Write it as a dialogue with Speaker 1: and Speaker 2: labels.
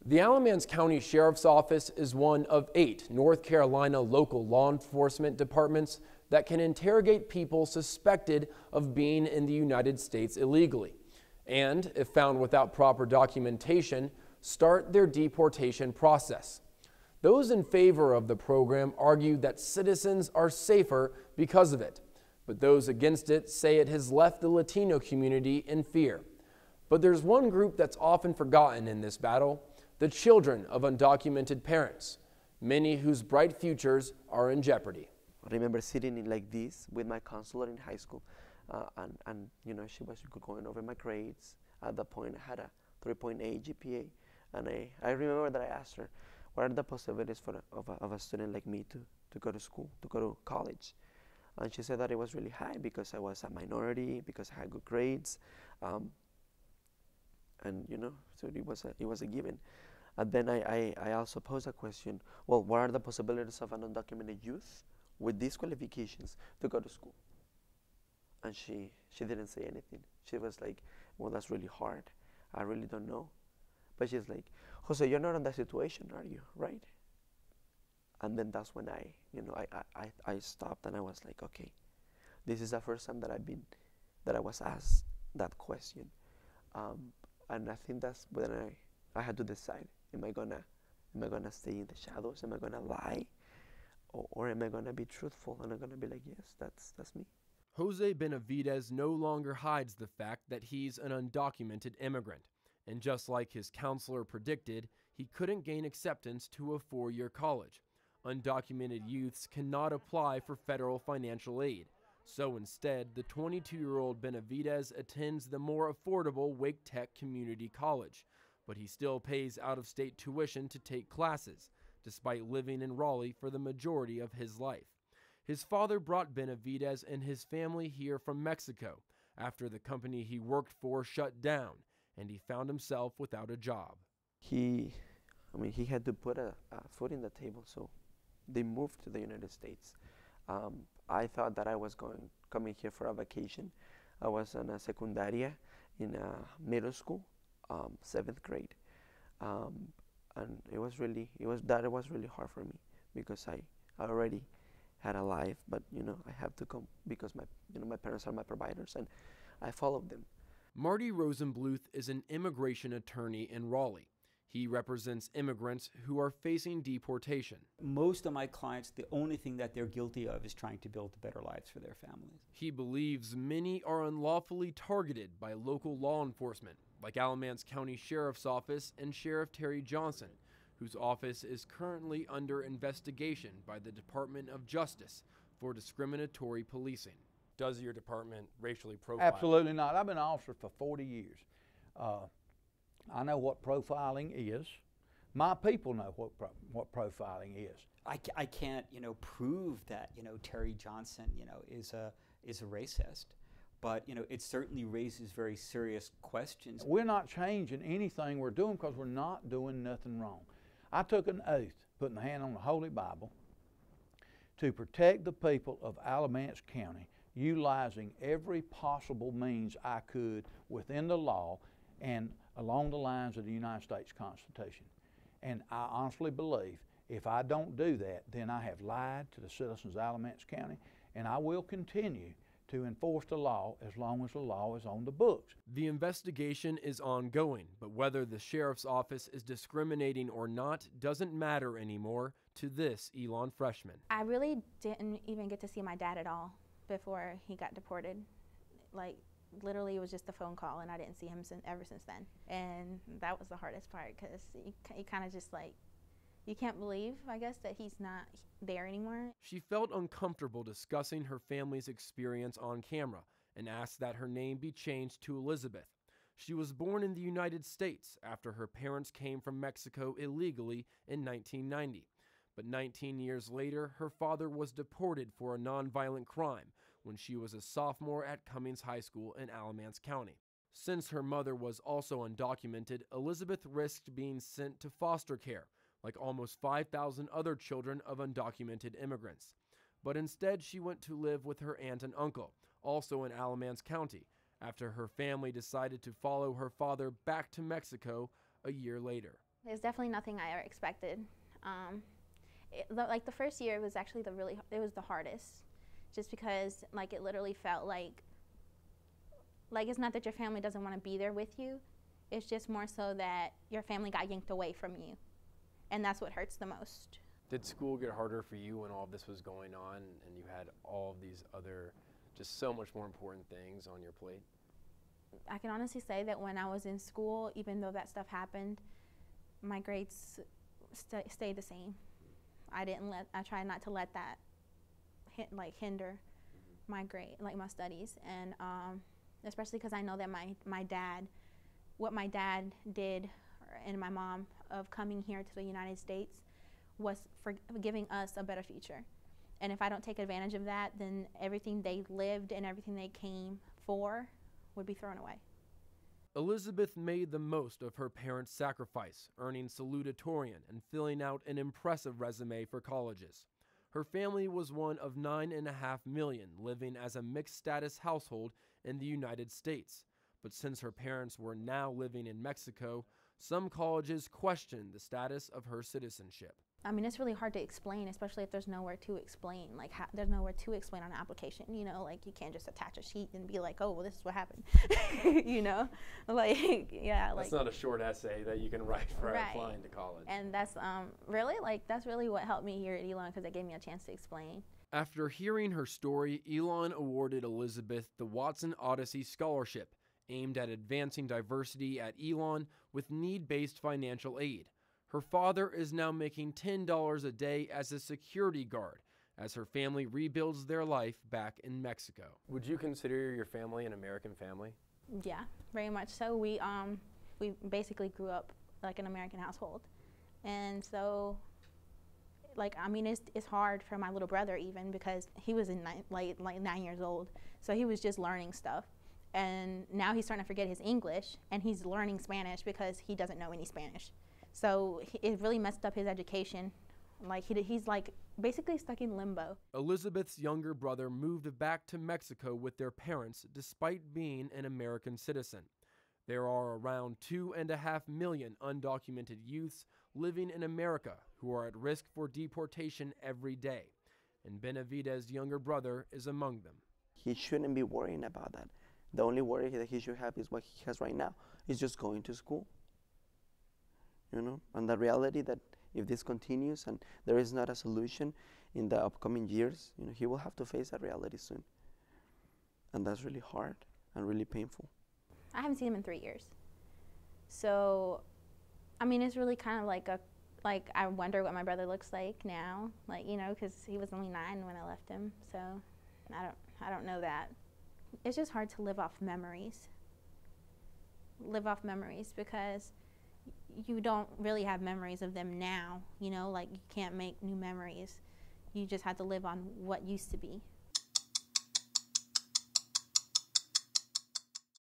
Speaker 1: The Alamance County Sheriff's Office is one of 8 North Carolina local law enforcement departments that can interrogate people suspected of being in the United States illegally, and, if found without proper documentation, start their deportation process. Those in favor of the program argue that citizens are safer because of it, but those against it say it has left the Latino community in fear. But there's one group that's often forgotten in this battle: the children of undocumented parents, many whose bright futures are in jeopardy.
Speaker 2: I remember sitting in like this with my counselor in high school, and you know, she was going over my grades. At that point, I had a 3.8 GPA, and I remember that I asked her, what are the possibilities of a student like me to go to school, to go to college? And she said that it was really high because I was a minority, because I had good grades, and you know, so it was a given. And then I also posed a question, well, what are the possibilities of an undocumented youth with these qualifications to go to school? And she didn't say anything. She was like, well, that's really hard. I really don't know. But she's like, Jose, you're not in that situation, are you, right? And then that's when I stopped and I was like, okay, this is the first time that I was asked that question. And I think that's when I had to decide, am I gonna stay in the shadows? Am I gonna lie? Or am I gonna be truthful? And I'm gonna be like, yes, that's me.
Speaker 1: Jose Benavidez no longer hides the fact that he's an undocumented immigrant. And just like his counselor predicted, he couldn't gain acceptance to a 4-year college. Undocumented youths cannot apply for federal financial aid. So instead, the 22-year-old Benavidez attends the more affordable Wake Tech Community College, but he still pays out-of-state tuition to take classes, despite living in Raleigh for the majority of his life. His father brought Benavidez and his family here from Mexico after the company he worked for shut down, and he found himself without a job.
Speaker 2: He had to put a foot in the table, so they moved to the United States. I thought that I was coming here for a vacation. I was in a secundaria in a middle school, 7th grade, and it was really hard for me because I already had a life, but you know, I have to come because my parents are my providers, and I followed them.
Speaker 1: Marty Rosenbluth is an immigration attorney in Raleigh. He represents immigrants who are facing deportation.
Speaker 3: Most of my clients, the only thing that they're guilty of is trying to build better lives for their families.
Speaker 1: He believes many are unlawfully targeted by local law enforcement, like Alamance County Sheriff's Office and Sheriff Terry Johnson, whose office is currently under investigation by the Department of Justice for discriminatory policing. Does your department racially profile?
Speaker 4: Absolutely not. I've been an officer for 40 years. I know what profiling is. My people know what profiling is.
Speaker 3: I can't, prove that, Terry Johnson, is a racist, but, it certainly raises very serious questions.
Speaker 4: We're not changing anything we're doing because we're not doing nothing wrong. I took an oath, putting the hand on the Holy Bible, to protect the people of Alamance County, utilizing every possible means I could within the law and along the lines of the United States Constitution. And I honestly believe if I don't do that, then I have lied to the citizens of Alamance County, and I will continue to enforce the law as long as the law is on the books.
Speaker 1: The investigation is ongoing, but whether the sheriff's office is discriminating or not doesn't matter anymore to this Elon freshman.
Speaker 5: I really didn't even get to see my dad at all before he got deported. Like, literally, it was just a phone call, and I didn't see him ever since then. And that was the hardest part, because you kind of just like, you can't believe, I guess, that he's not there anymore.
Speaker 1: She felt uncomfortable discussing her family's experience on camera and asked that her name be changed to Elizabeth. She was born in the United States after her parents came from Mexico illegally in 1990. But 19 years later, her father was deported for a nonviolent crime when she was a sophomore at Cummings High School in Alamance County. Since her mother was also undocumented, Elizabeth risked being sent to foster care, like almost 5,000 other children of undocumented immigrants. But instead, she went to live with her aunt and uncle, also in Alamance County, after her family decided to follow her father back to Mexico a year later.
Speaker 5: There's definitely nothing I ever expected. Like the first year was actually it was the hardest, just because like it literally felt like it's not that your family doesn't want to be there with you, it's just more so that your family got yanked away from you, and that's what hurts the most.
Speaker 1: Did school get harder for you when all of this was going on and you had all of these other, just so much more important things on your plate?
Speaker 5: I can honestly say that when I was in school, even though that stuff happened, my grades stayed the same. I tried not to let that hinder my my studies, and especially because I know that what my dad did, and my mom, of coming here to the United States was for giving us a better future. And if I don't take advantage of that, then everything they lived and everything they came for would be thrown away.
Speaker 1: Elizabeth made the most of her parents' sacrifice, earning salutatorian and filling out an impressive resume for colleges. Her family was one of 9.5 million living as a mixed-status household in the United States. But since her parents were now living in Mexico, some colleges questioned the status of her citizenship.
Speaker 5: I mean, it's really hard to explain, especially if there's nowhere to explain. Like, there's nowhere to explain on an application, you know? Like, you can't just attach a sheet and be like, oh, well, this is what happened, you know? Like, yeah.
Speaker 1: That's not a short essay that you can write for applying to college.
Speaker 5: And that's that's really what helped me here at Elon, because it gave me a chance to explain.
Speaker 1: After hearing her story, Elon awarded Elizabeth the Watson Odyssey Scholarship, aimed at advancing diversity at Elon with need-based financial aid. Her father is now making $10 a day as a security guard as her family rebuilds their life back in Mexico. Would you consider your family an American family?
Speaker 5: Yeah, very much so. We basically grew up like an American household. And so, like, I mean, it's hard for my little brother even, because he was like 9 years old. So he was just learning stuff. And now he's starting to forget his English, and he's learning Spanish because he doesn't know any Spanish. So it really messed up his education. Like he's like basically stuck in limbo.
Speaker 1: Elizabeth's younger brother moved back to Mexico with their parents despite being an American citizen. There are around 2.5 million undocumented youths living in America who are at risk for deportation every day, and Benavidez's younger brother is among them.
Speaker 2: He shouldn't be worrying about that. The only worry that he should have is what he has right now. He's just going to school. You know, and the reality that if this continues and there is not a solution in the upcoming years, you know, he will have to face that reality soon. And that's really hard and really painful.
Speaker 5: I haven't seen him in 3 years. So, I mean, it's really kind of like I wonder what my brother looks like now, like, you know, because he was only 9 when I left him. So, I don't know that. It's just hard to live off memories. Because you don't really have memories of them now, you know, like you can't make new memories. You just have to live on what used to be.